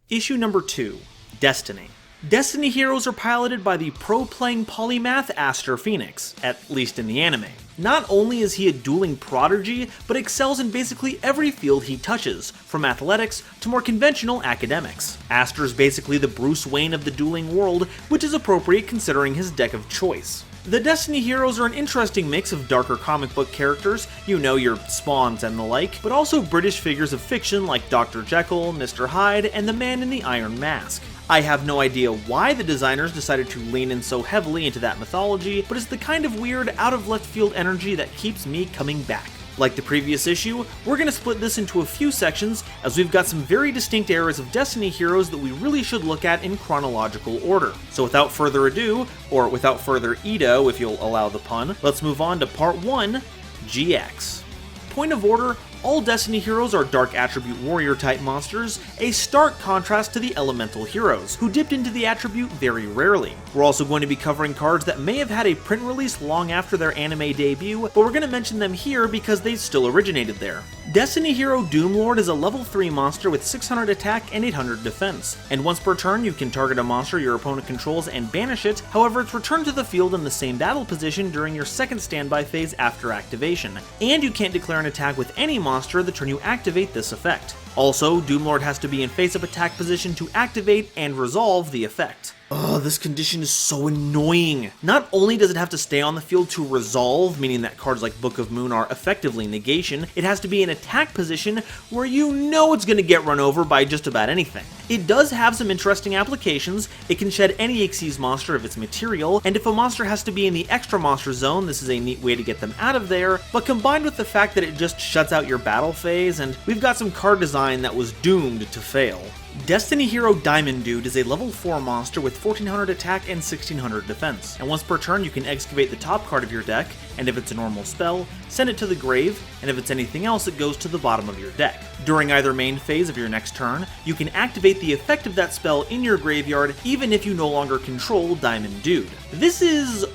Issue number 2, Destiny. Destiny heroes are piloted by the pro-playing polymath Aster Phoenix, at least in the anime. Not only is he a dueling prodigy, but excels in basically every field he touches, from athletics to more conventional academics. Aster's basically the Bruce Wayne of the dueling world, which is appropriate considering his deck of choice. The Destiny heroes are an interesting mix of darker comic book characters, you know, your Spawns and the like, but also British figures of fiction like Dr. Jekyll, Mr. Hyde, and the Man in the Iron Mask. I have no idea why the designers decided to lean in so heavily into that mythology, but it's the kind of weird, out-of-left-field energy that keeps me coming back. Like the previous issue, we're going to split this into a few sections, as we've got some very distinct eras of Destiny heroes that we really should look at in chronological order. So without further ado, or without further Edo if you'll allow the pun, let's move on to Part 1, GX. Point of order, all Destiny heroes are Dark Attribute Warrior type monsters, a stark contrast to the Elemental heroes, who dipped into the attribute very rarely. We're also going to be covering cards that may have had a print release long after their anime debut, but we're going to mention them here because they still originated there. Destiny hero Doomlord is a level 3 monster with 600 attack and 800 defense, and once per turn you can target a monster your opponent controls and banish it, however it's returned to the field in the same battle position during your second standby phase after activation, and you can't declare an attack with any monster the turn you activate this effect. Also, Doomlord has to be in face-up attack position to activate and resolve the effect. Ugh, this condition is so annoying. Not only does it have to stay on the field to resolve, meaning that cards like Book of Moon are effectively negation, it has to be in attack position where you know it's going to get run over by just about anything. It does have some interesting applications. It can shed any Xyz monster of its material, and if a monster has to be in the extra monster zone, this is a neat way to get them out of there, but combined with the fact that it just shuts out your battle phase, and we've got some card design that was doomed to fail. Destiny hero Diamond Dude is a level 4 monster with 1400 attack and 1600 defense, and once per turn you can excavate the top card of your deck, and if it's a normal spell, send it to the grave, and if it's anything else it goes to the bottom of your deck. During either main phase of your next turn, you can activate the effect of that spell in your graveyard even if you no longer control Diamond Dude. This is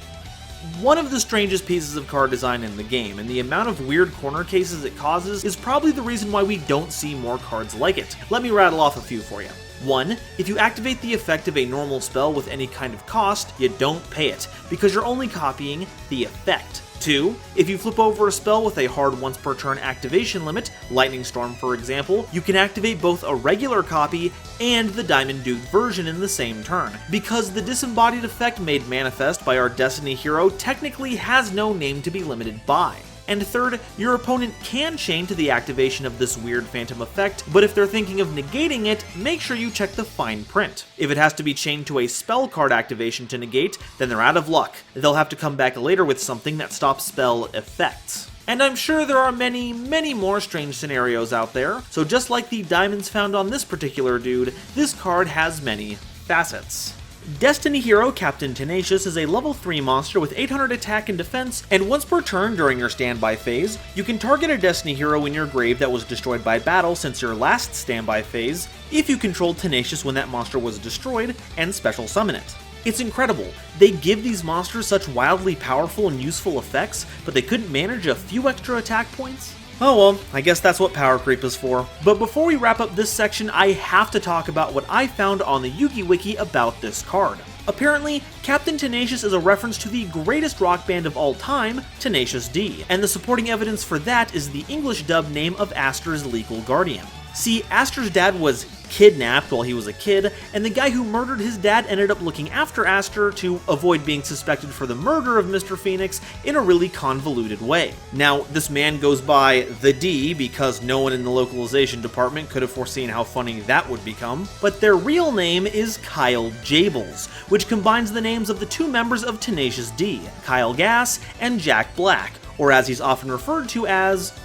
one of the strangest pieces of card design in the game, and the amount of weird corner cases it causes is probably the reason why we don't see more cards like it. Let me rattle off a few for you. 1. If you activate the effect of a normal spell with any kind of cost, you don't pay it, because you're only copying the effect. 2. If you flip over a spell with a hard once per turn activation limit, Lightning Storm for example, you can activate both a regular copy and the Diamond Dude version in the same turn, because the disembodied effect made manifest by our Destiny hero technically has no name to be limited by. And 3rd, your opponent can chain to the activation of this weird phantom effect, but if they're thinking of negating it, make sure you check the fine print. If it has to be chained to a spell card activation to negate, then they're out of luck. They'll have to come back later with something that stops spell effects. And I'm sure there are many, many more strange scenarios out there, so just like the diamonds found on this particular dude, this card has many facets. Destiny hero Captain Tenacious is a level 3 monster with 800 attack and defense, and once per turn during your standby phase, you can target a Destiny hero in your grave that was destroyed by battle since your last standby phase, if you controlled Tenacious when that monster was destroyed, and special summon it. It's incredible. They give these monsters such wildly powerful and useful effects, but they couldn't manage a few extra attack points? Oh well, I guess that's what power creep is for. But before we wrap up this section, I have to talk about what I found on the Yu-Gi Wiki about this card. Apparently, Captain Tenacious is a reference to the greatest rock band of all time, Tenacious D, and the supporting evidence for that is the English dub name of Aster's legal guardian. See, Aster's dad was kidnapped while he was a kid, and the guy who murdered his dad ended up looking after Aster to avoid being suspected for the murder of Mr. Phoenix in a really convoluted way. Now, this man goes by the D because no one in the localization department could have foreseen how funny that would become, but their real name is Kyle Jables, which combines the names of the two members of Tenacious D, Kyle Gass and Jack Black, or as he's often referred to as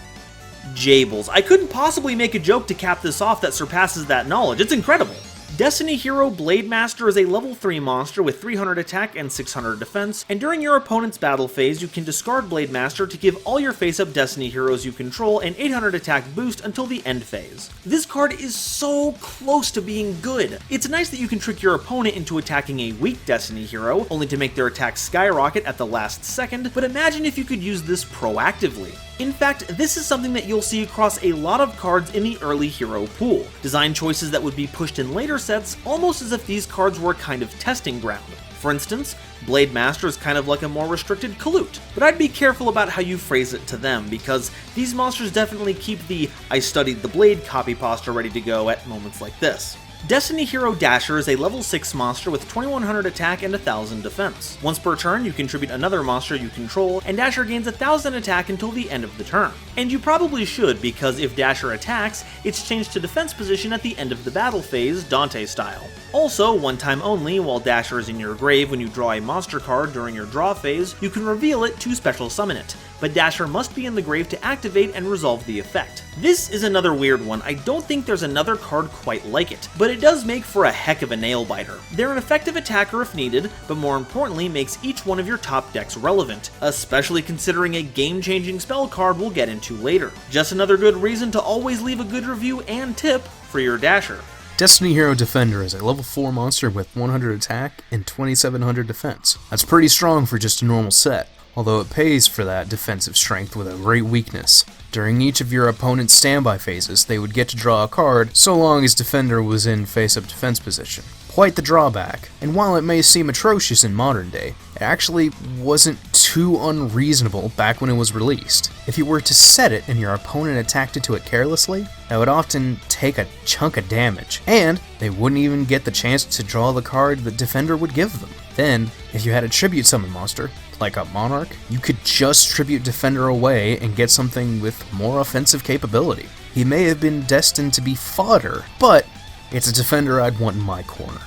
Jables. I couldn't possibly make a joke to cap this off that surpasses that knowledge. It's incredible. Destiny hero Blademaster is a level 3 monster with 300 attack and 600 defense, and during your opponent's battle phase you can discard Blademaster to give all your face-up Destiny heroes you control an 800 attack boost until the end phase. This card is so close to being good. It's nice that you can trick your opponent into attacking a weak Destiny hero, only to make their attack skyrocket at the last second, but imagine if you could use this proactively. In fact, this is something that you'll see across a lot of cards in the early hero pool. Design choices that would be pushed in later sets, almost as if these cards were a kind of testing ground. For instance, Blade Master is kind of like a more restricted Kalut, but I'd be careful about how you phrase it to them, because these monsters definitely keep the "I studied the Blade" copy pasta ready to go at moments like this. Destiny Hero Dasher is a level 6 monster with 2100 attack and 1000 defense. Once per turn, you contribute another monster you control, and Dasher gains 1000 attack until the end of the turn. And you probably should, because if Dasher attacks, it's changed to defense position at the end of the battle phase, Dante style. Also, one time only, while Dasher is in your grave when you draw a monster card during your draw phase, you can reveal it to special summon it, but Dasher must be in the grave to activate and resolve the effect. This is another weird one. I don't think there's another card quite like it, but it does make for a heck of a nail-biter. They're an effective attacker if needed, but more importantly makes each one of your top decks relevant, especially considering a game-changing spell card we'll get into later. Just another good reason to always leave a good review and tip for your Dasher. Destiny Hero Defender is a level 4 monster with 100 attack and 2700 defense. That's pretty strong for just a normal set, although it pays for that defensive strength with a great weakness. During each of your opponent's standby phases, they would get to draw a card so long as Defender was in face-up defense position. Quite the drawback, and while it may seem atrocious in modern day, it actually wasn't too unreasonable back when it was released. If you were to set it and your opponent attacked into it carelessly, that would often take a chunk of damage, and they wouldn't even get the chance to draw the card the Defender would give them. Then, if you had a tribute summon monster, like a Monarch, you could just tribute Defender away and get something with more offensive capability. He may have been destined to be fodder, but it's a Defender I'd want in my corner.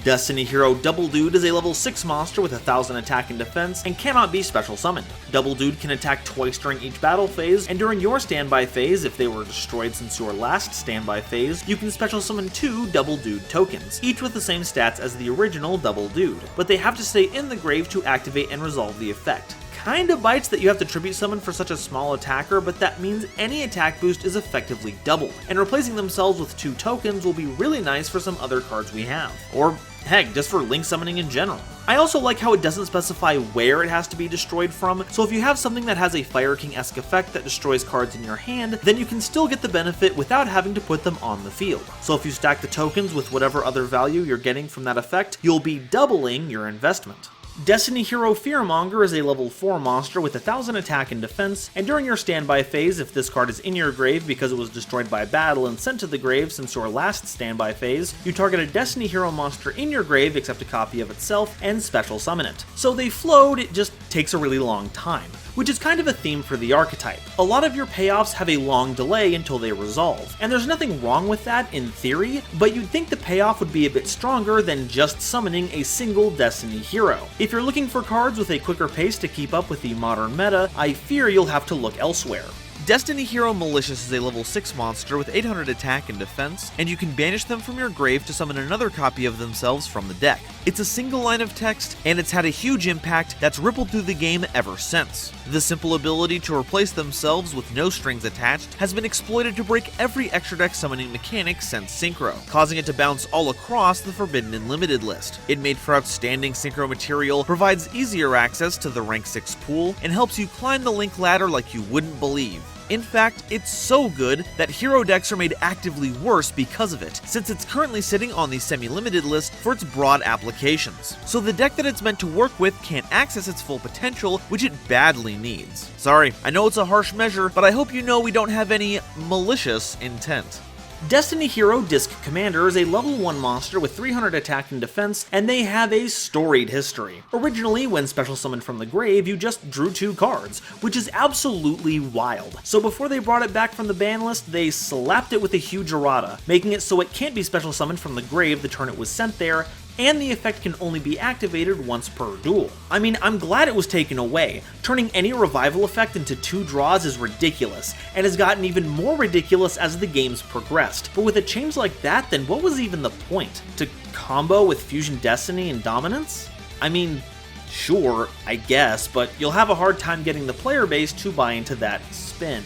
Destiny Hero Double Dude is a level 6 monster with 1000 attack and defense and cannot be special summoned. Double Dude can attack twice during each battle phase, and during your standby phase, if they were destroyed since your last standby phase, you can special summon 2 Double Dude tokens, each with the same stats as the original Double Dude, but they have to stay in the grave to activate and resolve the effect. Kinda bites that you have to tribute summon for such a small attacker, but that means any attack boost is effectively doubled, and replacing themselves with 2 tokens will be really nice for some other cards we have. Or heck, just for link summoning in general. I also like how it doesn't specify where it has to be destroyed from, so if you have something that has a Fire King-esque effect that destroys cards in your hand, then you can still get the benefit without having to put them on the field. So if you stack the tokens with whatever other value you're getting from that effect, you'll be doubling your investment. Destiny Hero Fearmonger is a level 4 monster with 1000 attack and defense, and during your standby phase, if this card is in your grave because it was destroyed by battle and sent to the grave since your last standby phase, you target a Destiny Hero monster in your grave except a copy of itself and special summon it. So they float, it just takes a really long time, which is kind of a theme for the archetype. A lot of your payoffs have a long delay until they resolve, and there's nothing wrong with that in theory, but you'd think the payoff would be a bit stronger than just summoning a single Destiny hero. If you're looking for cards with a quicker pace to keep up with the modern meta, I fear you'll have to look elsewhere. Destiny Hero Malicious is a level 6 monster with 800 attack and defense, and you can banish them from your grave to summon another copy of themselves from the deck. It's a single line of text, and it's had a huge impact that's rippled through the game ever since. The simple ability to replace themselves with no strings attached has been exploited to break every extra deck summoning mechanic since Synchro, causing it to bounce all across the Forbidden and Limited list. It made for outstanding Synchro material, provides easier access to the rank 6 pool, and helps you climb the link ladder like you wouldn't believe. In fact, it's so good that hero decks are made actively worse because of it, since it's currently sitting on the semi-limited list for its broad applications. So the deck that it's meant to work with can't access its full potential, which it badly needs. Sorry, I know it's a harsh measure, but I hope you know we don't have any malicious intent. Destiny Hero Disc Commander is a level 1 monster with 300 attack and defense, and they have a storied history. Originally, when special summoned from the grave, you just drew 2 cards, which is absolutely wild. So before they brought it back from the ban list, they slapped it with a huge errata, making it so it can't be special summoned from the grave the turn it was sent there, and the effect can only be activated once per duel. I mean, I'm glad it was taken away. Turning any revival effect into 2 draws is ridiculous, and has gotten even more ridiculous as the game's progressed. But with a change like that, then what was even the point? To combo with Fusion Destiny and Dominance? I mean, sure, I guess, but you'll have a hard time getting the player base to buy into that spin.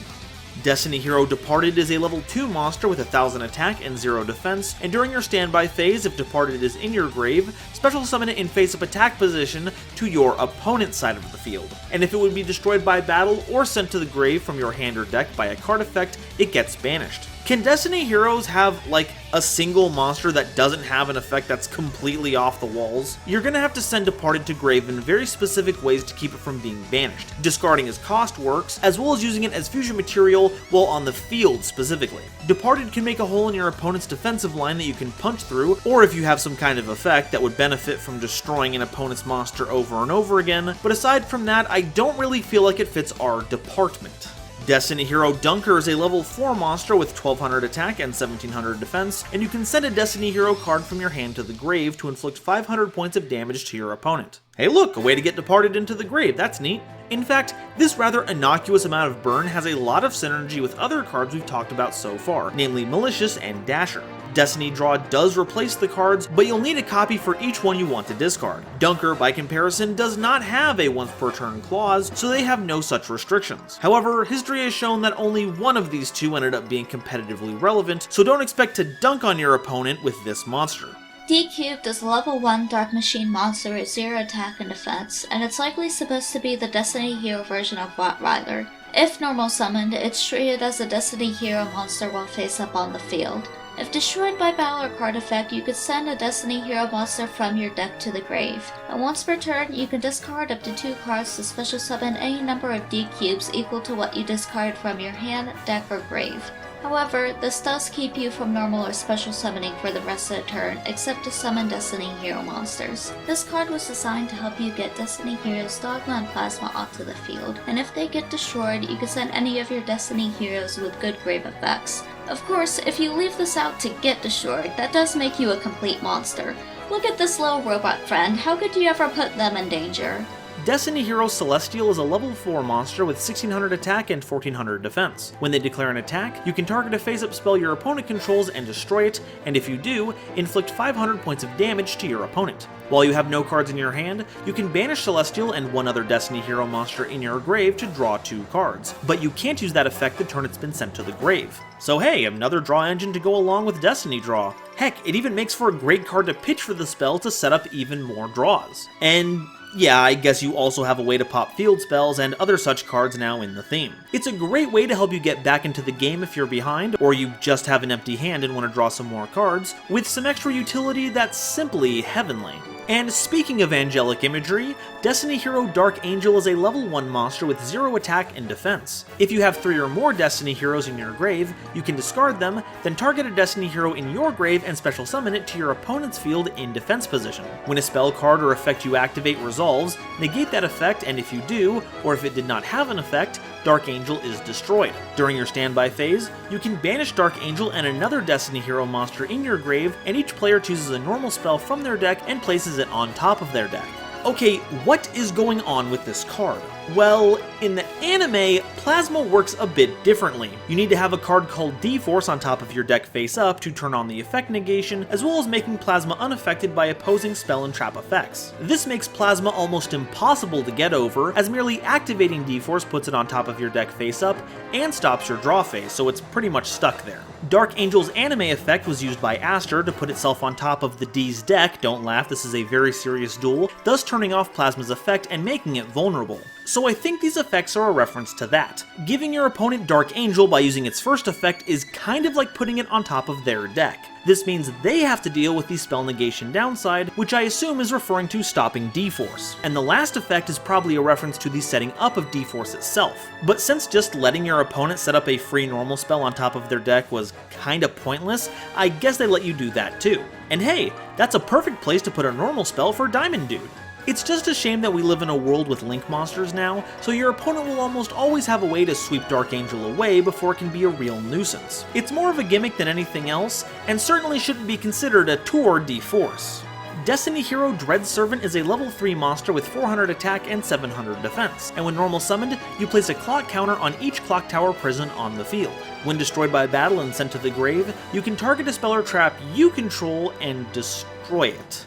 Destiny Hero Departed is a level 2 monster with 1000 attack and 0 defense, and during your standby phase, if Departed is in your grave, special summon it in face-up attack position to your opponent's side of the field. And if it would be destroyed by battle or sent to the grave from your hand or deck by a card effect, it gets banished. Can Destiny Heroes have, like, a single monster that doesn't have an effect that's completely off the walls? You're gonna have to send Departed to grave in very specific ways to keep it from being banished. Discarding as cost works, as well as using it as fusion material while on the field specifically. Departed can make a hole in your opponent's defensive line that you can punch through, or if you have some kind of effect that would benefit from destroying an opponent's monster over and over again, but aside from that, I don't really feel like it fits our department. Destiny Hero Dunker is a level 4 monster with 1200 attack and 1700 defense, and you can send a Destiny Hero card from your hand to the grave to inflict 500 points of damage to your opponent. Hey look, a way to get Departed into the grave, that's neat. In fact, this rather innocuous amount of burn has a lot of synergy with other cards we've talked about so far, namely Malicious and Dasher. Destiny Draw does replace the cards, but you'll need a copy for each one you want to discard. Dunker, by comparison, does not have a once per turn clause, so they have no such restrictions. However, history has shown that only one of these two ended up being competitively relevant, so don't expect to dunk on your opponent with this monster. D-Cubed is a level 1 Dark Machine monster with 0 attack and defense, and it's likely supposed to be the Destiny Hero version of Rottweiler. If normal summoned, it's treated as a Destiny Hero monster while face up on the field. If destroyed by battle or card effect, you could send a Destiny Hero monster from your deck to the grave. And once per turn, you can discard up to 2 cards to special summon any number of D-Cubes equal to what you discard from your hand, deck, or grave. However, this does keep you from normal or special summoning for the rest of the turn, except to summon Destiny Hero monsters. This card was designed to help you get Destiny Heroes Dogma and Plasma onto the field, and if they get destroyed, you can send any of your Destiny Heroes with good grave effects. Of course, if you leave this out to get destroyed, that does make you a complete monster. Look at this little robot friend, how could you ever put them in danger? Destiny Hero Celestial is a level 4 monster with 1600 attack and 1400 defense. When they declare an attack, you can target a face-up spell your opponent controls and destroy it, and if you do, inflict 500 points of damage to your opponent. While you have no cards in your hand, you can banish Celestial and one other Destiny Hero monster in your grave to draw 2 cards, but you can't use that effect the turn it's been sent to the grave. So hey, another draw engine to go along with Destiny Draw. Heck, it even makes for a great card to pitch for the spell to set up even more draws. And yeah, I guess you also have a way to pop field spells and other such cards now in the theme. It's a great way to help you get back into the game if you're behind, or you just have an empty hand and want to draw some more cards, with some extra utility that's simply heavenly. And speaking of angelic imagery, Destiny Hero Dark Angel is a level 1 monster with 0 attack and defense. If you have 3 or more Destiny Heroes in your grave, you can discard them, then target a Destiny Hero in your grave and special summon it to your opponent's field in defense position. When a spell card or effect you activate resolves, negate that effect, and if you do, or if it did not have an effect, Dark Angel is destroyed. During your standby phase, you can banish Dark Angel and another Destiny Hero monster in your grave, and each player chooses a normal spell from their deck and places it on top of their deck. Okay, what is going on with this card? Well, in the anime, Plasma works a bit differently. You need to have a card called D-Force on top of your deck face up to turn on the effect negation, as well as making Plasma unaffected by opposing spell and trap effects. This makes Plasma almost impossible to get over, as merely activating D-Force puts it on top of your deck face up and stops your draw phase, so it's pretty much stuck there. Dark Angel's anime effect was used by Aster to put itself on top of the D's deck, don't laugh, this is a very serious duel, thus turning off Plasma's effect and making it vulnerable. So I think these effects are a reference to that. Giving your opponent Dark Angel by using its first effect is kind of like putting it on top of their deck. This means they have to deal with the spell negation downside, which I assume is referring to stopping D-Force. And the last effect is probably a reference to the setting up of D-Force itself. But since just letting your opponent set up a free normal spell on top of their deck was kinda pointless, I guess they let you do that too. And hey, that's a perfect place to put a normal spell for Diamond Dude. It's just a shame that we live in a world with Link monsters now, so your opponent will almost always have a way to sweep Dark Angel away before it can be a real nuisance. It's more of a gimmick than anything else, and certainly shouldn't be considered a tour D-Force. Destiny Hero Dread Servant is a level 3 monster with 400 attack and 700 defense, and when normal summoned, you place a clock counter on each clock tower prison on the field. When destroyed by battle and sent to the grave, you can target a spell or trap you control and destroy it.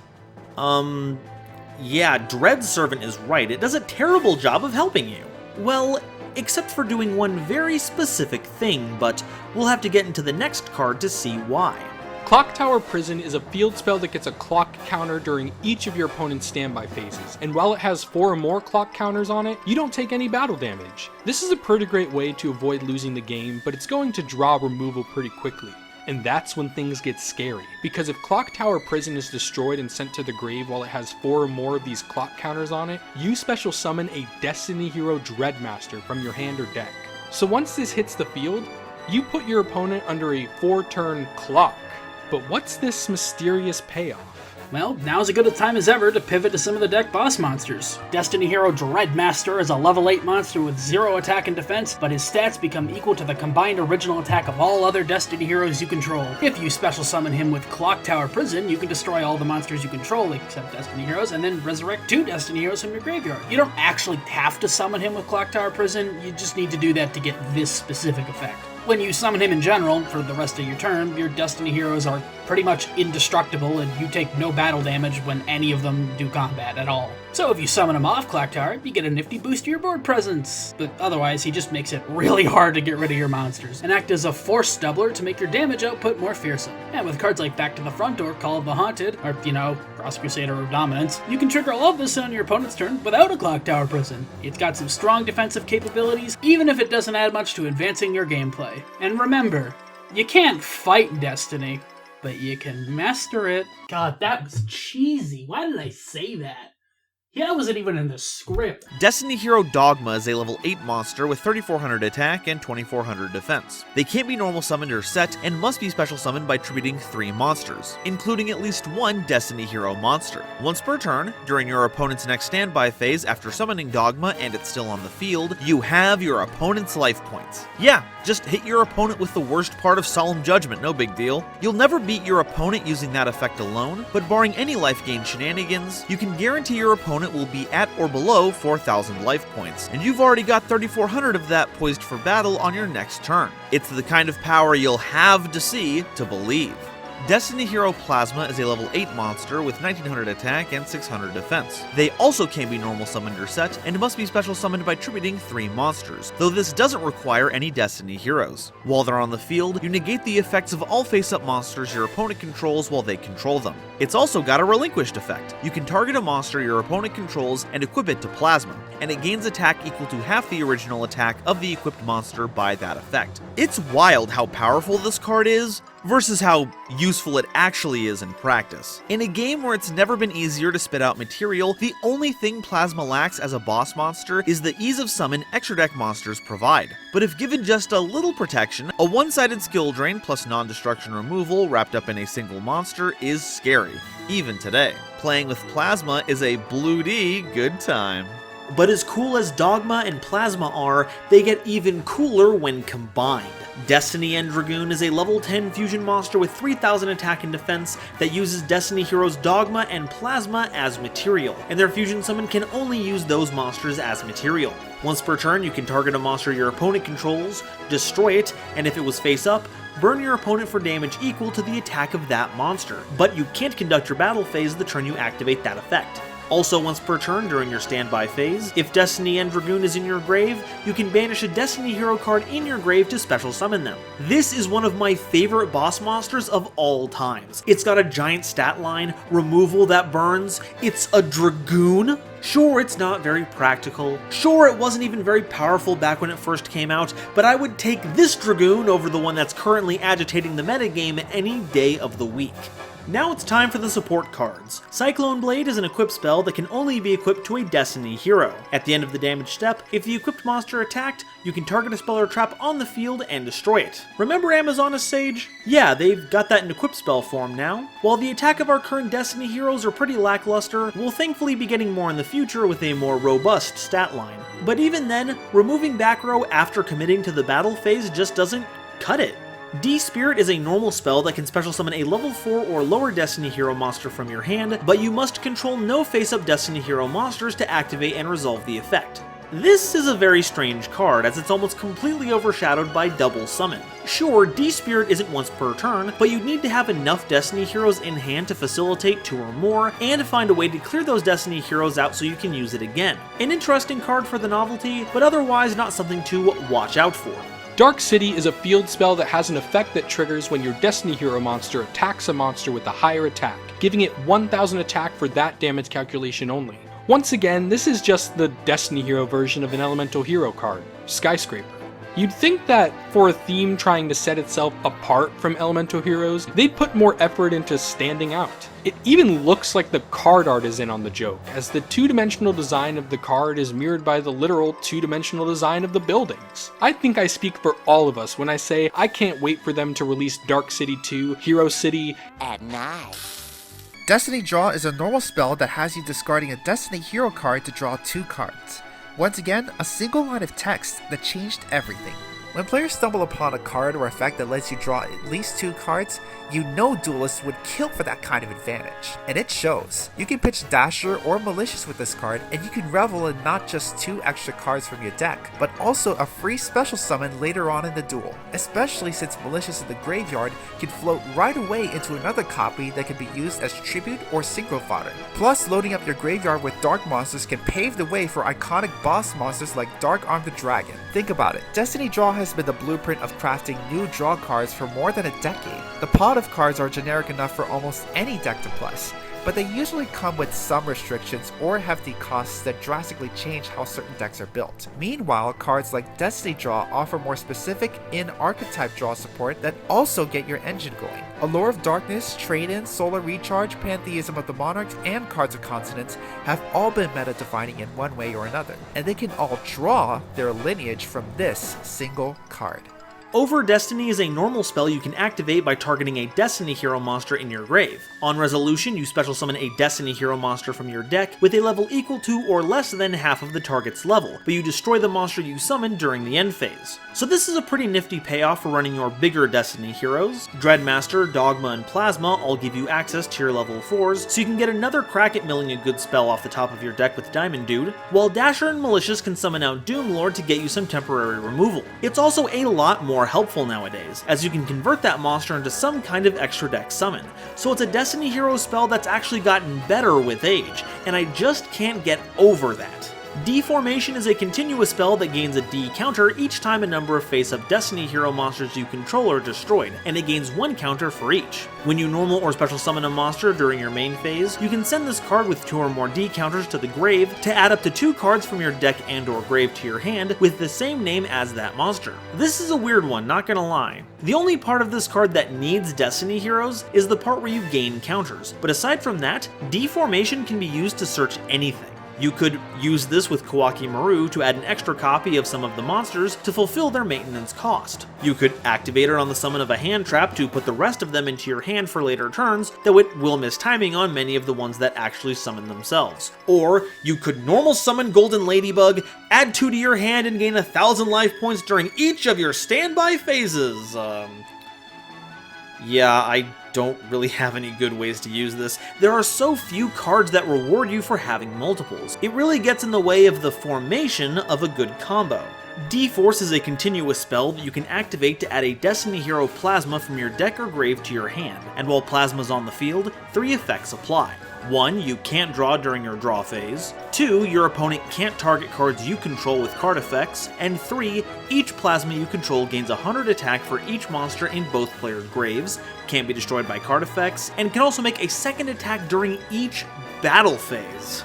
Yeah, Dread Servant is right, it does a terrible job of helping you. Well, except for doing one very specific thing, but we'll have to get into the next card to see why. Clock Tower Prison is a field spell that gets a clock counter during each of your opponent's standby phases, and while it has 4 or more clock counters on it, you don't take any battle damage. This is a pretty great way to avoid losing the game, but it's going to draw removal pretty quickly. And that's when things get scary, because if Clock Tower Prison is destroyed and sent to the grave while it has 4 or more of these clock counters on it, you special summon a Destiny Hero Dreadmaster from your hand or deck. So once this hits the field, you put your opponent under a 4-turn clock. But what's this mysterious payoff? Well, now's as good a time as ever to pivot to some of the deck boss monsters. Destiny Hero Dreadmaster is a level 8 monster with 0 attack and defense, but his stats become equal to the combined original attack of all other Destiny Heroes you control. If you special summon him with Clock Tower Prison, you can destroy all the monsters you control except Destiny Heroes, and then resurrect 2 Destiny Heroes from your graveyard. You don't actually have to summon him with Clock Tower Prison, you just need to do that to get this specific effect. When you summon him in general, for the rest of your turn, your Destiny Heroes are pretty much indestructible and you take no battle damage when any of them do combat at all. So if you summon him off Clock Tower, you get a nifty boost to your board presence. But otherwise, he just makes it really hard to get rid of your monsters, and act as a force doubler to make your damage output more fearsome. And with cards like Back to the Front or Call of the Haunted, or, Cross Crusader or Dominance, you can trigger all of this on your opponent's turn without a Clock Tower Prison. It's got some strong defensive capabilities, even if it doesn't add much to advancing your gameplay. And remember, you can't fight Destiny, but you can master it. God, that was cheesy. Why did I say that? Yeah, that wasn't even in the script. Destiny Hero Dogma is a level 8 monster with 3400 attack and 2400 defense. They can't be normal summoned or set, and must be special summoned by tributing 3 monsters, including at least 1 Destiny Hero monster. Once per turn, during your opponent's next standby phase after summoning Dogma and it's still on the field, you have your opponent's life points. Yeah, just hit your opponent with the worst part of Solemn Judgment, no big deal. You'll never beat your opponent using that effect alone, but barring any life gain shenanigans, you can guarantee your opponent will be at or below 4,000 life points, and you've already got 3,400 of that poised for battle on your next turn. It's the kind of power you'll have to see to believe. Destiny Hero Plasma is a level 8 monster with 1900 attack and 600 defense. They also can be normal summoned or set, and must be special summoned by tributing 3 monsters, though this doesn't require any Destiny Heroes. While they're on the field, you negate the effects of all face-up monsters your opponent controls while they control them. It's also got a relinquished effect. You can target a monster your opponent controls and equip it to Plasma, and it gains attack equal to half the original attack of the equipped monster by that effect. It's wild how powerful this card is, versus how useful it actually is in practice. In a game where it's never been easier to spit out material, the only thing Plasma lacks as a boss monster is the ease of summon extra deck monsters provide. But if given just a little protection, a one-sided skill drain plus non-destruction removal wrapped up in a single monster is scary, even today. Playing with Plasma is a bloody good time. But as cool as Dogma and Plasma are, they get even cooler when combined. Destiny End Dragoon is a level 10 fusion monster with 3000 attack and defense that uses Destiny Heroes Dogma and Plasma as material, and their fusion summon can only use those monsters as material. Once per turn, you can target a monster your opponent controls, destroy it, and if it was face up, burn your opponent for damage equal to the attack of that monster. But you can't conduct your battle phase the turn you activate that effect. Also, once per turn during your standby phase, if Destiny End Dragoon is in your grave, you can banish a Destiny Hero card in your grave to special summon them. This is one of my favorite boss monsters of all times. It's got a giant stat line, removal that burns, it's a Dragoon. Sure, it's not very practical. Sure, it wasn't even very powerful back when it first came out, but I would take this Dragoon over the one that's currently agitating the metagame any day of the week. Now it's time for the support cards. Cyclone Blade is an equipped spell that can only be equipped to a Destiny Hero. At the end of the damage step, if the equipped monster attacked, you can target a spell or trap on the field and destroy it. Remember Amazona's Sage? Yeah, they've got that in equipped spell form now. While the attack of our current Destiny Heroes are pretty lackluster, we'll thankfully be getting more in the future with a more robust stat line. But even then, removing back row after committing to the battle phase just doesn't cut it. D-Spirit is a normal spell that can special summon a level 4 or lower Destiny Hero monster from your hand, but you must control no face-up Destiny Hero monsters to activate and resolve the effect. This is a very strange card, as it's almost completely overshadowed by Double Summon. Sure, D-Spirit isn't once per turn, but you'd need to have enough Destiny Heroes in hand to facilitate 2 or more, and find a way to clear those Destiny Heroes out so you can use it again. An interesting card for the novelty, but otherwise not something to watch out for. Dark City is a field spell that has an effect that triggers when your Destiny Hero monster attacks a monster with a higher attack, giving it 1000 attack for that damage calculation only. Once again, this is just the Destiny Hero version of an Elemental Hero card, Skyscraper. You'd think that for a theme trying to set itself apart from Elemental Heroes, they'd put more effort into standing out. It even looks like the card art is in on the joke, as the 2-dimensional design of the card is mirrored by the literal 2-dimensional design of the buildings. I think I speak for all of us when I say I can't wait for them to release Dark City 2, Hero City at night. Destiny Draw is a normal spell that has you discarding a Destiny Hero card to draw 2 cards. Once again, a single line of text that changed everything. When players stumble upon a card or effect that lets you draw at least 2 cards, you know duelists would kill for that kind of advantage. And it shows. You can pitch Dasher or Malicious with this card, and you can revel in not just 2 extra cards from your deck, but also a free special summon later on in the duel, especially since Malicious in the graveyard can float right away into another copy that can be used as tribute or synchro fodder. Plus, loading up your graveyard with dark monsters can pave the way for iconic boss monsters like Dark Arm the Dragon. Think about it. Destiny Draw has been the blueprint of crafting new draw cards for more than a decade. The pot of cards are generic enough for almost any deck to plus, but they usually come with some restrictions or hefty costs that drastically change how certain decks are built. Meanwhile, cards like Destiny Draw offer more specific in-archetype draw support that also get your engine going. Allure of Darkness, Trade-In, Solar Recharge, Pantheism of the Monarchs, and Cards of Consonance have all been meta-defining in one way or another, and they can all draw their lineage from this single card. Over Destiny is a normal spell you can activate by targeting a Destiny Hero monster in your grave. On resolution, you special summon a Destiny Hero monster from your deck with a level equal to or less than half of the target's level, but you destroy the monster you summoned during the end phase. So this is a pretty nifty payoff for running your bigger Destiny Heroes. Dreadmaster, Dogma, and Plasma all give you access to your level 4s, so you can get another crack at milling a good spell off the top of your deck with Diamond Dude, while Dasher and Malicious can summon out Doomlord to get you some temporary removal. It's also a lot more helpful nowadays, as you can convert that monster into some kind of extra deck summon. So it's a Destiny Hero spell that's actually gotten better with age, and I just can't get over that. Deformation is a continuous spell that gains a D counter each time a number of face-up Destiny Hero monsters you control are destroyed, and it gains 1 counter for each. When you normal or special summon a monster during your main phase, you can send this card with 2 or more D counters to the grave to add up to 2 cards from your deck and or grave to your hand with the same name as that monster. This is a weird one, not gonna lie. The only part of this card that needs Destiny Heroes is the part where you gain counters, but aside from that, Deformation can be used to search anything. You could use this with Kawaki Maru to add an extra copy of some of the monsters to fulfill their maintenance cost. You could activate it on the summon of a hand trap to put the rest of them into your hand for later turns, though it will miss timing on many of the ones that actually summon themselves. Or you could normal summon Golden Ladybug, add 2 to your hand, and gain 1000 life points during each of your standby phases. Yeah, I don't really have any good ways to use this. There are so few cards that reward you for having multiples. It really gets in the way of the formation of a good combo. D-Force is a continuous spell that you can activate to add a Destiny Hero Plasma from your deck or grave to your hand, and while Plasma's on the field, 3 effects apply. 1. You can't draw during your draw phase. 2. Your opponent can't target cards you control with card effects. And 3. Each Plasma you control gains 100 attack for each monster in both players' graves, can't be destroyed by card effects, and can also make a second attack during each battle phase.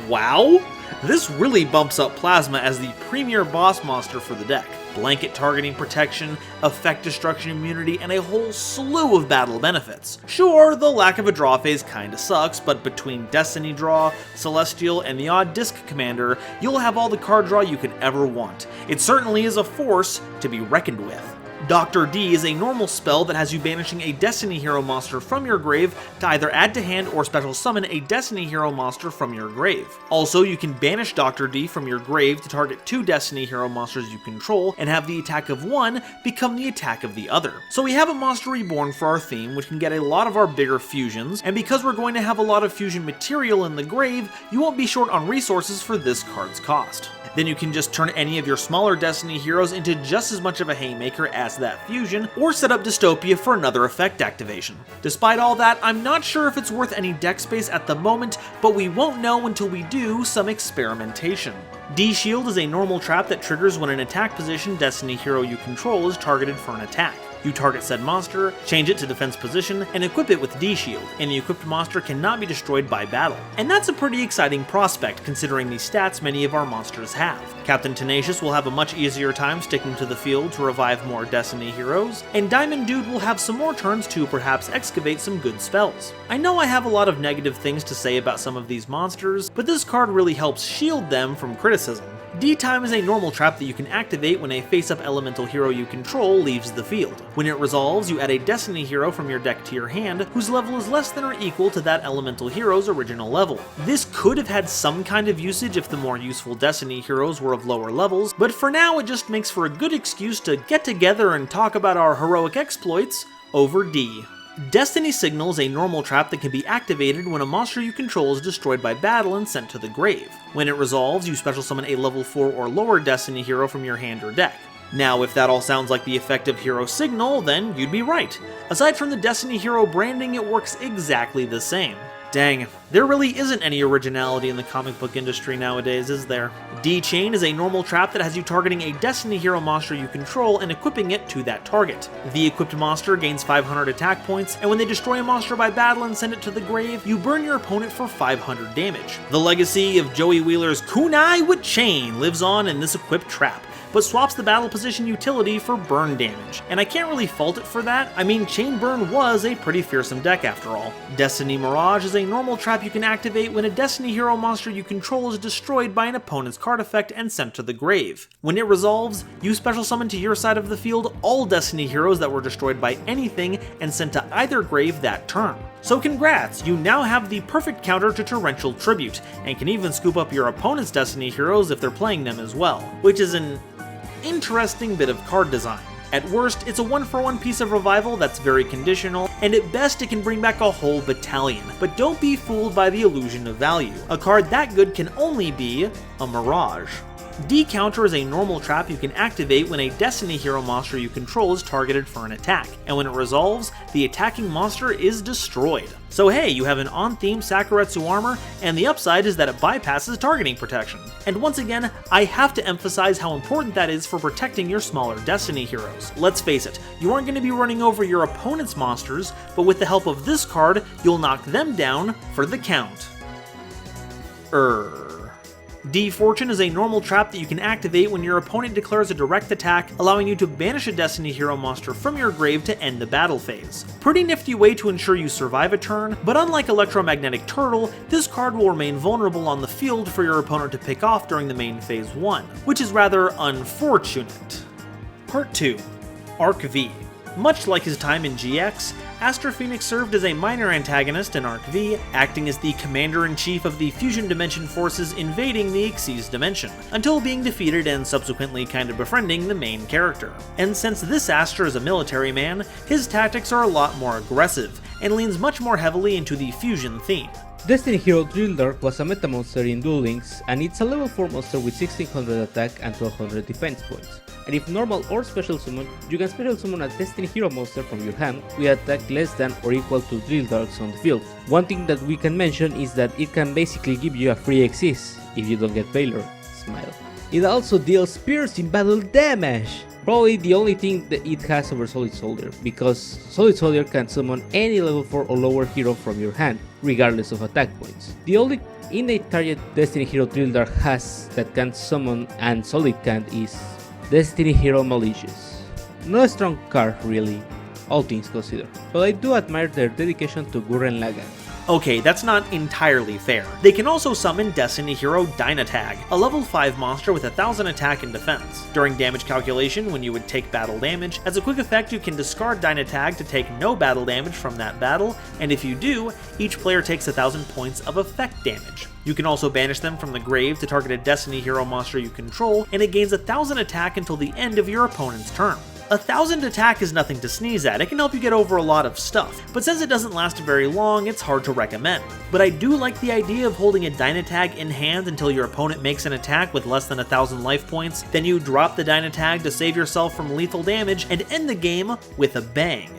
Wow? This really bumps up Plasma as the premier boss monster for the deck. Blanket targeting protection, effect destruction immunity, and a whole slew of battle benefits. Sure, the lack of a draw phase kinda sucks, but between Destiny Draw, Celestial, and the odd Disc Commander, you'll have all the card draw you could ever want. It certainly is a force to be reckoned with. Dr. D is a normal spell that has you banishing a Destiny Hero monster from your grave to either add to hand or special summon a Destiny Hero monster from your grave. Also, you can banish Dr. D from your grave to target 2 Destiny Hero monsters you control and have the attack of one become the attack of the other. So we have a monster reborn for our theme, which can get a lot of our bigger fusions, and because we're going to have a lot of fusion material in the grave, you won't be short on resources for this card's cost. Then you can just turn any of your smaller Destiny heroes into just as much of a haymaker as that fusion, or set up Dystopia for another effect activation. Despite all that, I'm not sure if it's worth any deck space at the moment, but we won't know until we do some experimentation. D-Shield is a normal trap that triggers when an attack position Destiny hero you control is targeted for an attack. You target said monster, change it to defense position, and equip it with D-Shield, and the equipped monster cannot be destroyed by battle. And that's a pretty exciting prospect considering the stats many of our monsters have. Captain Tenacious will have a much easier time sticking to the field to revive more Destiny heroes, and Diamond Dude will have some more turns to perhaps excavate some good spells. I know I have a lot of negative things to say about some of these monsters, but this card really helps shield them from criticism. D-Time is a normal trap that you can activate when a face-up elemental hero you control leaves the field. When it resolves, you add a Destiny hero from your deck to your hand, whose level is less than or equal to that elemental hero's original level. This could have had some kind of usage if the more useful Destiny heroes were of lower levels, but for now it just makes for a good excuse to get together and talk about our heroic exploits over D. Destiny Signal is a normal trap that can be activated when a monster you control is destroyed by battle and sent to the grave. When it resolves, you special summon a level 4 or lower Destiny hero from your hand or deck. Now, if that all sounds like the effect of Hero Signal, then you'd be right. Aside from the Destiny hero branding, it works exactly the same. Dang, there really isn't any originality in the comic book industry nowadays, is there? D-Chain is a normal trap that has you targeting a Destiny hero monster you control and equipping it to that target. The equipped monster gains 500 attack points, and when they destroy a monster by battle and send it to the grave, you burn your opponent for 500 damage. The legacy of Joey Wheeler's Kunai with Chain lives on in this equipped trap, but swaps the battle position utility for burn damage, and I can't really fault it for that. I mean, Chain Burn was a pretty fearsome deck after all. Destiny Mirage is a normal trap you can activate when a Destiny hero monster you control is destroyed by an opponent's card effect and sent to the grave. When it resolves, you special summon to your side of the field all Destiny heroes that were destroyed by anything and sent to either grave that turn. So congrats, you now have the perfect counter to Torrential Tribute, and can even scoop up your opponent's Destiny heroes if they're playing them as well, which is an interesting bit of card design. At worst, it's a 1-for-1 piece of revival that's very conditional, and at best it can bring back a whole battalion, but don't be fooled by the illusion of value. A card that good can only be a mirage. D-Counter is a normal trap you can activate when a Destiny hero monster you control is targeted for an attack, and when it resolves, the attacking monster is destroyed. So hey, you have an on-theme Sakuretsu armor, and the upside is that it bypasses targeting protection. And once again, I have to emphasize how important that is for protecting your smaller Destiny heroes. Let's face it, you aren't going to be running over your opponent's monsters, but with the help of this card, you'll knock them down for the count. D-Fortune is a normal trap that you can activate when your opponent declares a direct attack, allowing you to banish a Destiny hero monster from your grave to end the battle phase. Pretty nifty way to ensure you survive a turn, but unlike Electromagnetic Turtle, this card will remain vulnerable on the field for your opponent to pick off during the main phase 1, which is rather unfortunate. Part 2. Arc V. Much like his time in GX, Aster Phoenix served as a minor antagonist in Arc V, acting as the commander-in-chief of the Fusion Dimension forces invading the Xyz dimension, until being defeated and subsequently kinda befriending the main character. And since this Aster is a military man, his tactics are a lot more aggressive, and leans much more heavily into the fusion theme. Destiny Hero Drill Dart was a meta monster in Duel Links, and it's a level 4 monster with 1600 attack and 1200 defense points. And if normal or special summon, you can special summon a Destiny Hero monster from your hand with attack less than or equal to Drill Darts on the field. One thing that we can mention is that it can basically give you a free Xyz if you don't get Valor. Smile. It also deals piercing battle damage! Probably the only thing that it has over Solid Soldier, because Solid Soldier can summon any level 4 or lower hero from your hand, regardless of attack points. The only innate target Destiny Hero Drill Dart has that can summon and Solid can't is Destiny Hero Malicious. Not a strong card really, all things considered, but I do admire their dedication to Gurren Lagann. Okay, that's not entirely fair. They can also summon Destiny Hero Dynatag, a level 5 monster with 1000 attack and defense. During damage calculation, when you would take battle damage, as a quick effect you can discard Dynatag to take no battle damage from that battle, and if you do, each player takes 1000 points of effect damage. You can also banish them from the grave to target a Destiny Hero monster you control, and it gains 1000 attack until the end of your opponent's turn. 1000 attack is nothing to sneeze at, it can help you get over a lot of stuff, but since it doesn't last very long, it's hard to recommend. But I do like the idea of holding a Dynatag in hand until your opponent makes an attack with less than 1000 life points, then you drop the Dynatag to save yourself from lethal damage and end the game with a bang.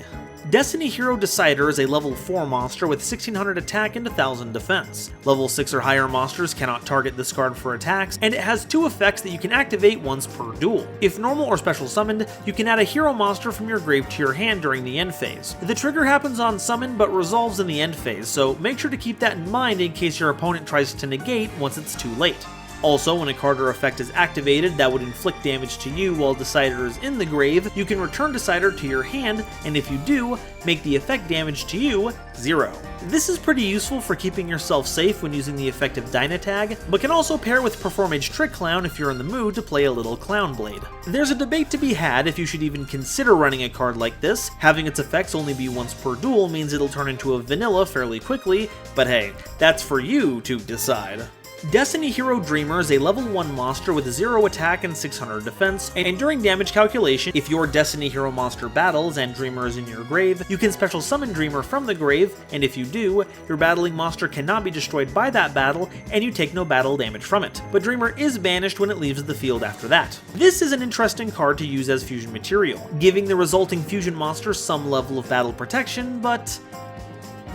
Destiny Hero Decider is a level 4 monster with 1600 attack and 1000 defense. Level 6 or higher monsters cannot target this card for attacks, and it has 2 effects that you can activate once per duel. If normal or special summoned, you can add a hero monster from your grave to your hand during the end phase. The trigger happens on summon but resolves in the end phase, so make sure to keep that in mind in case your opponent tries to negate once it's too late. Also, when a card or effect is activated that would inflict damage to you while Decider is in the grave, you can return Decider to your hand, and if you do, make the effect damage to you 0. This is pretty useful for keeping yourself safe when using the effective Dynatag, but can also pair with Performage Trick Clown if you're in the mood to play a little Clown Blade. There's a debate to be had if you should even consider running a card like this. Having its effects only be once per duel means it'll turn into a vanilla fairly quickly, but hey, that's for you to decide. Destiny Hero Dreamer is a level 1 monster with 0 attack and 600 defense, and during damage calculation, if your Destiny Hero monster battles and Dreamer is in your grave, you can special summon Dreamer from the grave, and if you do, your battling monster cannot be destroyed by that battle, and you take no battle damage from it. But Dreamer is banished when it leaves the field after that. This is an interesting card to use as fusion material, giving the resulting fusion monster some level of battle protection, but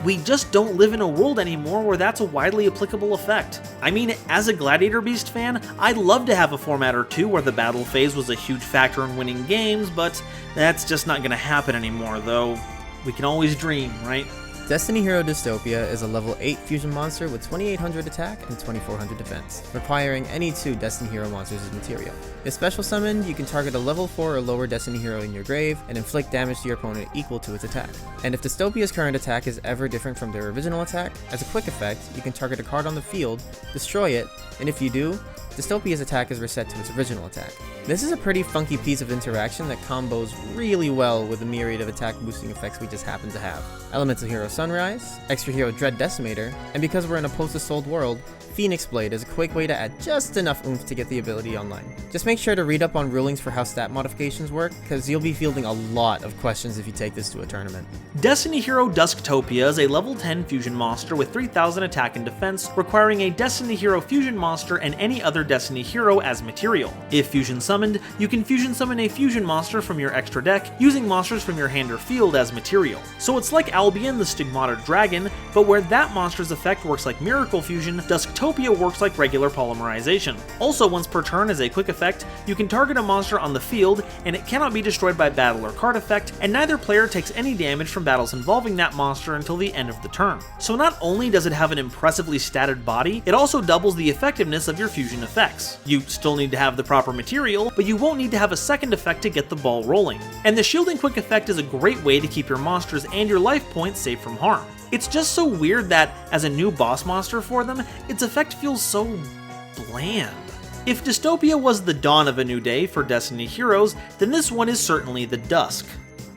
we just don't live in a world anymore where that's a widely applicable effect. I mean, as a Gladiator Beast fan, I'd love to have a format or two where the battle phase was a huge factor in winning games, but that's just not gonna happen anymore, though we can always dream, right? Destiny Hero Dystopia is a level 8 fusion monster with 2800 attack and 2400 defense, requiring any 2 Destiny Hero monsters as material. If special summoned, you can target a level 4 or lower Destiny Hero in your grave and inflict damage to your opponent equal to its attack. And if Dystopia's current attack is ever different from their original attack, as a quick effect, you can target a card on the field, destroy it, and if you do, Dystopia's attack is reset to its original attack. This is a pretty funky piece of interaction that combos really well with the myriad of attack boosting effects we just happen to have. Elemental Hero Sunrise, Extra Hero Dread Decimator, and because we're in a post-assault world, Phoenix Blade is a quick way to add just enough oomph to get the ability online. Just make sure to read up on rulings for how stat modifications work, because you'll be fielding a lot of questions if you take this to a tournament. Destiny Hero Dusktopia is a level 10 fusion monster with 3000 attack and defense, requiring a Destiny Hero fusion monster and any other Destiny Hero as material. If fusion summoned, you can fusion summon a fusion monster from your extra deck, using monsters from your hand or field as material. So it's like Albion the Stigmata Dragon, but where that monster's effect works like Miracle Fusion, Dusktopia works like regular polymerization. Also, once per turn as a quick effect, you can target a monster on the field, and it cannot be destroyed by battle or card effect, and neither player takes any damage from battles involving that monster until the end of the turn. So not only does it have an impressively statted body, it also doubles the effectiveness of your fusion effects. You still need to have the proper material, but you won't need to have a second effect to get the ball rolling. And the shielding quick effect is a great way to keep your monsters and your life points safe from harm. It's just so weird that, as a new boss monster for them, its effect feels so bland. If Dystopia was the dawn of a new day for Destiny Heroes, then this one is certainly the dusk.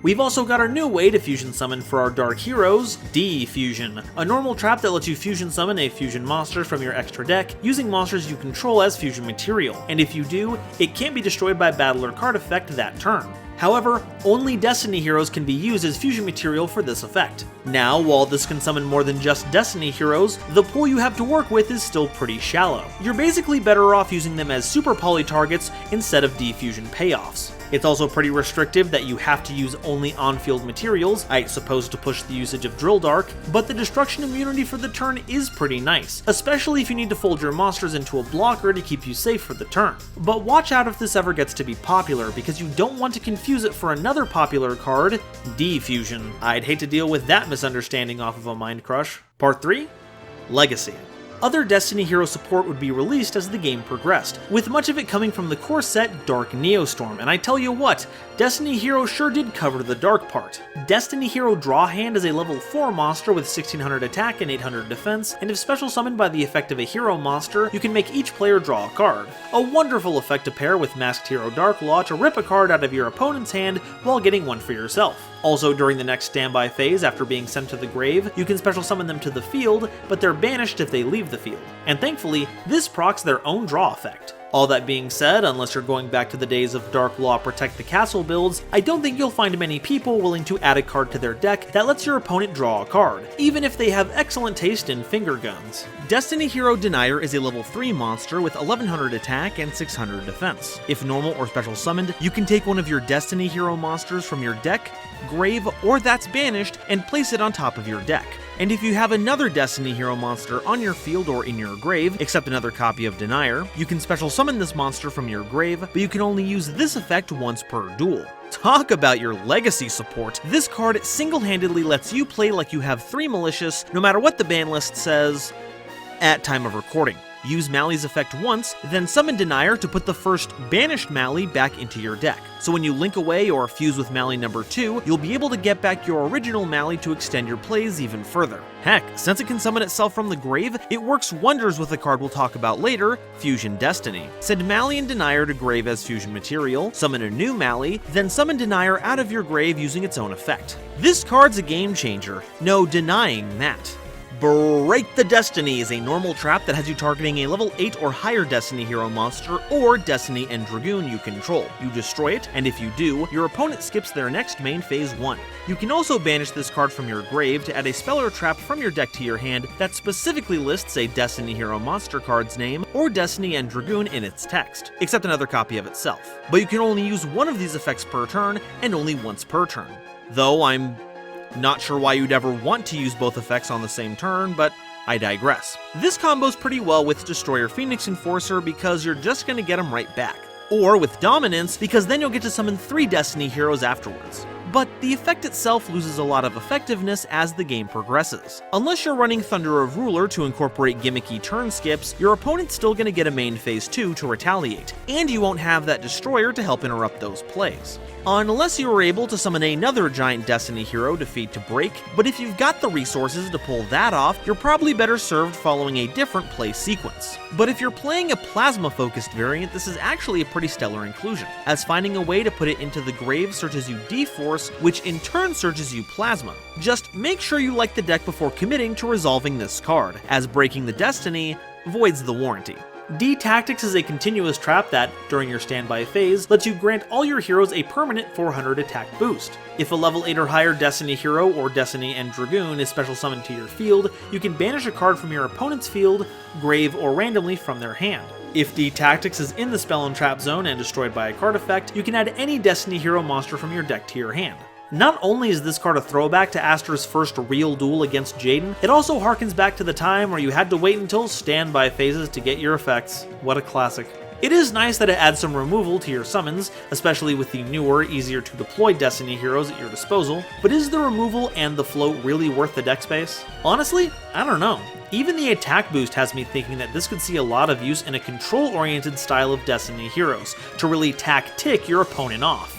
We've also got our new way to fusion summon for our Dark Heroes, D-Fusion, a normal trap that lets you fusion summon a fusion monster from your extra deck using monsters you control as fusion material, and if you do, it can't be destroyed by battle or card effect that turn. However, only Destiny Heroes can be used as fusion material for this effect. Now, while this can summon more than just Destiny Heroes, the pool you have to work with is still pretty shallow. You're basically better off using them as super poly targets instead of D-Fusion payoffs. It's also pretty restrictive that you have to use only on-field materials, I suppose to push the usage of Drill Dark, but the destruction immunity for the turn is pretty nice, especially if you need to fold your monsters into a blocker to keep you safe for the turn. But watch out if this ever gets to be popular, because you don't want to confuse it for another popular card, D-Fusion. I'd hate to deal with that misunderstanding off of a Mind Crush. Part 3? Legacy. Other Destiny Hero support would be released as the game progressed, with much of it coming from the core set Dark Neostorm, and I tell you what, Destiny Hero sure did cover the dark part. Destiny Hero Draw Hand is a level 4 monster with 1600 attack and 800 defense, and if special summoned by the effect of a hero monster, you can make each player draw a card. A wonderful effect to pair with Masked Hero Darklaw to rip a card out of your opponent's hand while getting one for yourself. Also, during the next standby phase after being sent to the grave, you can special summon them to the field, but they're banished if they leave the field. And thankfully, this procs their own draw effect. All that being said, unless you're going back to the days of Darklaw Protect the Castle builds, I don't think you'll find many people willing to add a card to their deck that lets your opponent draw a card, even if they have excellent taste in finger guns. Destiny Hero Denier is a level 3 monster with 1100 attack and 600 defense. If normal or special summoned, you can take one of your Destiny Hero monsters from your deck, grave, or that's banished, and place it on top of your deck. And if you have another Destiny Hero monster on your field or in your grave, except another copy of Denier, you can special summon this monster from your grave, but you can only use this effect once per duel. Talk about your legacy support. This card single-handedly lets you play like you have 3 Malicious, no matter what the ban list says, at time of recording. Use Mali's effect once, then summon Denier to put the first banished Mali back into your deck. So when you link away or fuse with Mali number 2, you'll be able to get back your original Mali to extend your plays even further. Heck, since it can summon itself from the grave, it works wonders with a card we'll talk about later, Fusion Destiny. Send Mali and Denier to grave as fusion material, summon a new Mali, then summon Denier out of your grave using its own effect. This card's a game changer, no denying that. Break the Destiny is a normal trap that has you targeting a level 8 or higher Destiny Hero monster or Destiny and Dragoon you control. You destroy it, and if you do, your opponent skips their next main phase 1. You can also banish this card from your grave to add a spell or trap from your deck to your hand that specifically lists a Destiny Hero monster card's name or Destiny and Dragoon in its text, except another copy of itself. But you can only use one of these effects per turn, and only once per turn. Though I'm not sure why you'd ever want to use both effects on the same turn, but I digress. This combos pretty well with Destroyer Phoenix Enforcer because you're just gonna get them right back. Or with Dominance because then you'll get to summon 3 Destiny heroes afterwards. But the effect itself loses a lot of effectiveness as the game progresses. Unless you're running Thunder of Ruler to incorporate gimmicky turn skips, your opponent's still gonna get a main phase 2 to retaliate, and you won't have that Destroyer to help interrupt those plays. Unless you were able to summon another giant Destiny hero to feed to break, but if you've got the resources to pull that off, you're probably better served following a different play sequence. But if you're playing a plasma-focused variant, this is actually a pretty stellar inclusion, as finding a way to put it into the grave searches you D-Force, which in turn searches you Plasma. Just make sure you like the deck before committing to resolving this card, as breaking the Destiny voids the warranty. D-Tactics is a continuous trap that, during your standby phase, lets you grant all your heroes a permanent 400 attack boost. If a level 8 or higher Destiny hero or Destiny and Dragoon is special summoned to your field, you can banish a card from your opponent's field, grave, or randomly from their hand. If D-Tactics is in the spell and trap zone and destroyed by a card effect, you can add any Destiny hero monster from your deck to your hand. Not only is this card a throwback to Aster's first real duel against Jaden, it also harkens back to the time where you had to wait until standby phases to get your effects. What a classic. It is nice that it adds some removal to your summons, especially with the newer, easier to deploy Destiny heroes at your disposal, but is the removal and the float really worth the deck space? Honestly, I don't know. Even the attack boost has me thinking that this could see a lot of use in a control-oriented style of Destiny heroes, to really tick your opponent off.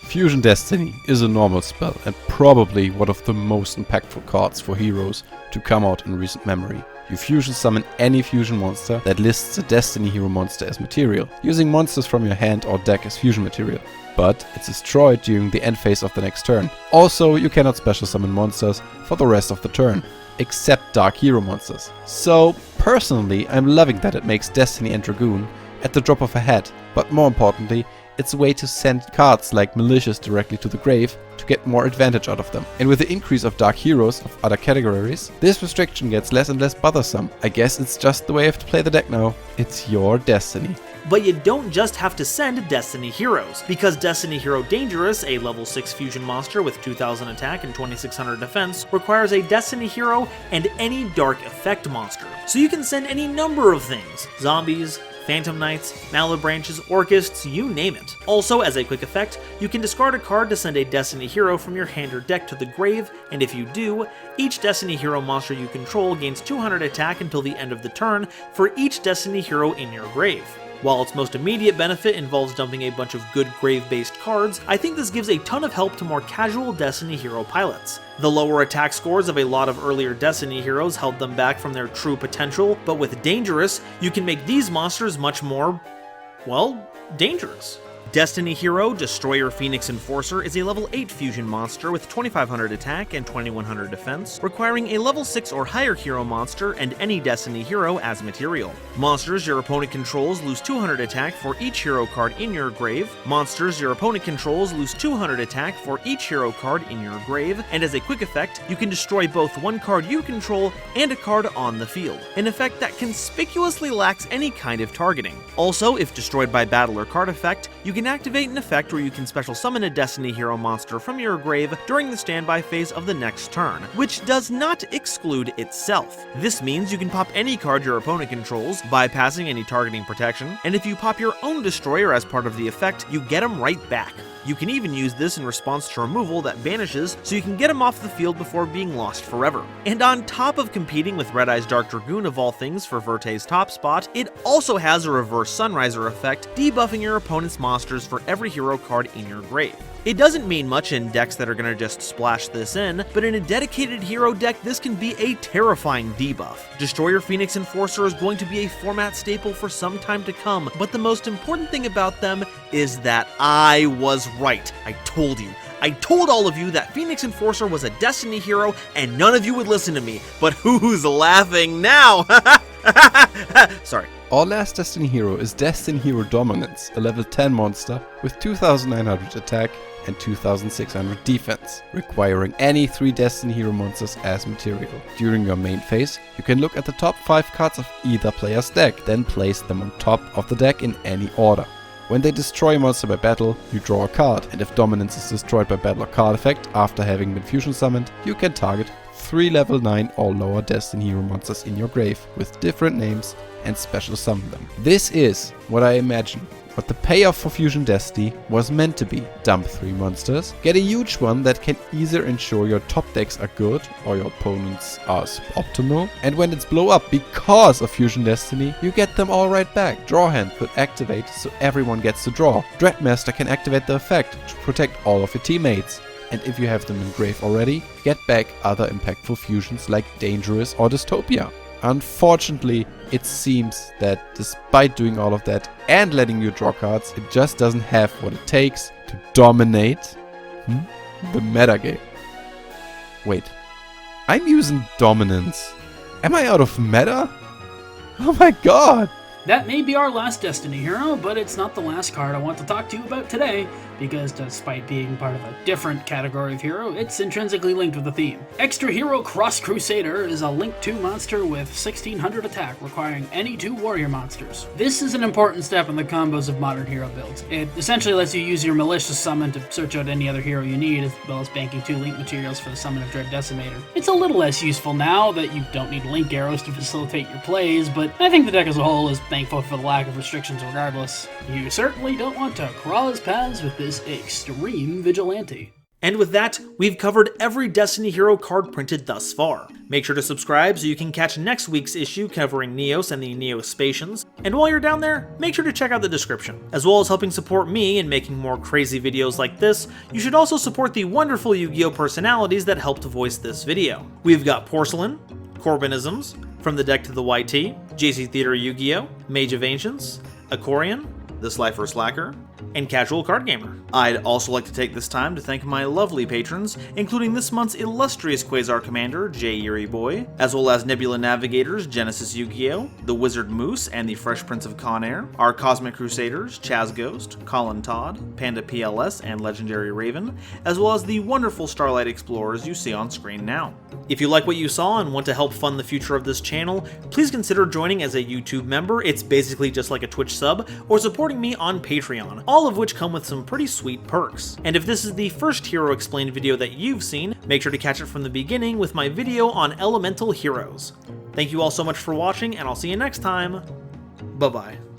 Fusion Destiny is a normal spell and probably one of the most impactful cards for heroes to come out in recent memory. You fusion summon any fusion monster that lists a Destiny hero monster as material, using monsters from your hand or deck as fusion material, but it's destroyed during the end phase of the next turn. Also, you cannot special summon monsters for the rest of the turn, except Dark Hero monsters. So, personally, I'm loving that it makes Destiny and Dragoon at the drop of a hat, but more importantly, it's a way to send cards like Malicious directly to the grave to get more advantage out of them. And with the increase of Dark Heroes of other categories, this restriction gets less and less bothersome. I guess it's just the way I have to play the deck now. It's your Destiny. But you don't just have to send Destiny heroes, because Destiny Hero Dangerous, a level 6 fusion monster with 2000 attack and 2600 defense, requires a Destiny hero and any dark effect monster. So you can send any number of things: zombies, Phantom Knights, Malibranches, Orcists, you name it. Also, as a quick effect, you can discard a card to send a Destiny hero from your hand or deck to the grave, and if you do, each Destiny hero monster you control gains 200 attack until the end of the turn for each Destiny hero in your grave. While its most immediate benefit involves dumping a bunch of good grave-based cards, I think this gives a ton of help to more casual Destiny hero pilots. The lower attack scores of a lot of earlier Destiny heroes held them back from their true potential, but with Dangerous, you can make these monsters much more, well, dangerous. Destiny Hero Destroyer Phoenix Enforcer is a level 8 fusion monster with 2500 attack and 2100 defense, requiring a level 6 or higher hero monster and any Destiny hero as material. Monsters your opponent controls lose 200 attack for each hero card in your grave. Monsters your opponent controls lose 200 attack for each hero card in your grave, and as a quick effect, you can destroy both one card you control and a card on the field, an effect that conspicuously lacks any kind of targeting. Also, if destroyed by battle or card effect, you can activate an effect where you can special summon a Destiny hero monster from your grave during the standby phase of the next turn, which does not exclude itself. This means you can pop any card your opponent controls, bypassing any targeting protection, and if you pop your own destroyer as part of the effect, you get him right back. You can even use this in response to removal that vanishes, so you can get him off the field before being lost forever. And on top of competing with Red Eye's Dark Dragoon of all things for Verte's top spot, it also has a reverse Sunriser effect, debuffing your opponent's monsters for every hero card in your grave. It doesn't mean much in decks that are going to just splash this in, but in a dedicated hero deck, this can be a terrifying debuff. Destroyer Phoenix Enforcer is going to be a format staple for some time to come, but the most important thing about them is that I was right. I told you. I told all of you that Phoenix Enforcer was a Destiny hero, and none of you would listen to me, but who's laughing now? Sorry. Our last Destiny hero is Destiny Hero Dominance, a level 10 monster with 2900 attack and 2600 defense, requiring any 3 Destiny hero monsters as material. During your main phase, you can look at the top 5 cards of either player's deck, then place them on top of the deck in any order. When they destroy a monster by battle, you draw a card, and if Dominance is destroyed by battle or card effect after having been fusion summoned, you can target 3 level 9 or lower Destiny hero monsters in your grave with different names and special summon them. This is what I imagine what the payoff for Fusion Destiny was meant to be. Dump 3 monsters, get a huge one that can either ensure your top decks are good or your opponents are suboptimal, and when it's blow up because of Fusion Destiny, you get them all right back. Draw hand could activate so everyone gets to draw. Dreadmaster can activate the effect to protect all of your teammates. And if you have them in grave already, get back other impactful fusions like Dangerous or Dystopia. Unfortunately, it seems that despite doing all of that and letting you draw cards, it just doesn't have what it takes to dominate the metagame. Wait, I'm using Dominance. Am I out of meta? Oh my god! That may be our last Destiny hero, but it's not the last card I want to talk to you about today, because despite being part of a different category of hero, it's intrinsically linked with the theme. Extra Hero Cross Crusader is a Link 2 monster with 1600 attack, requiring any 2 warrior monsters. This is an important step in the combos of modern hero builds. It essentially lets you use your Malicious Summon to search out any other hero you need, as well as banking 2 Link materials for the Summon of Dread Decimator. It's a little less useful now that you don't need Link arrows to facilitate your plays, but I think the deck as a whole is thankful for the lack of restrictions regardless. You certainly don't want to cross paths with this extreme vigilante. And with that, we've covered every Destiny hero card printed thus far. Make sure to subscribe so you can catch next week's issue covering Neos and the Neospatians. And while you're down there, make sure to check out the description. As well as helping support me in making more crazy videos like this, you should also support the wonderful Yu-Gi-Oh personalities that helped voice this video. We've got Porcelain, Corbinisms, From the Deck to the YT, JC Theater Yu-Gi-Oh, Mage of Ancients, Akorian, The Slifer Slacker, and Casual Card Gamer. I'd also like to take this time to thank my lovely patrons, including this month's illustrious Quasar Commander, J. Eerie Boy, as well as Nebula Navigators, Genesis Yu-Gi-Oh, The Wizard Moose and the Fresh Prince of Conair, our Cosmic Crusaders, Chaz Ghost, Colin Todd, Panda PLS, and Legendary Raven, as well as the wonderful Starlight Explorers you see on screen now. If you like what you saw and want to help fund the future of this channel, please consider joining as a YouTube member. It's basically just like a Twitch sub, or supporting me on Patreon, all of which come with some pretty sweet perks. And if this is the first Hero Explained video that you've seen, make sure to catch it from the beginning with my video on Elemental Heroes. Thank you all so much for watching, and I'll see you next time. Bye-bye.